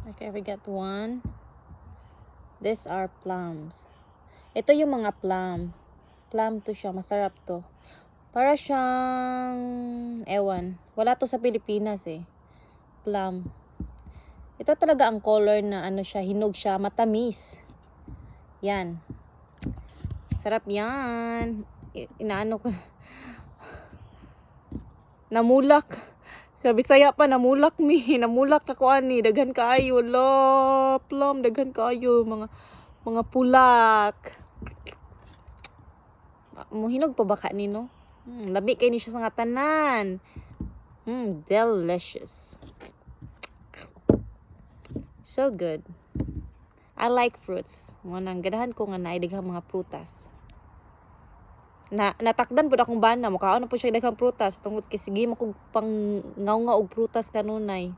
Okay, we got one. These are plums. Ito yung mga plum. Plum to siya. Masarap to. Para siyang, ewan. Wala to sa Pilipinas eh. Plum. Ito talaga ang color na ano siya, hinog siya, matamis. Yan. Sarap yan. Inaano ko. Namulak. Sa Bisaya pa, namulak mi. Namulak na ko ani. Daghan kaayo. Lo, plum. Daghan kaayo. Mga pulak. Muhinog pa ba ka ni, no? Labi kay ni siya sa nga tanan. Delicious. So good. I like fruits. Mga nang ganahan ko nga naidaghang mga prutas. Natakdan po akong bana. Mukhaon na po siya daghang prutas. Tungod kay sige mo kong pang ngaw-ngaw og prutas kanunay.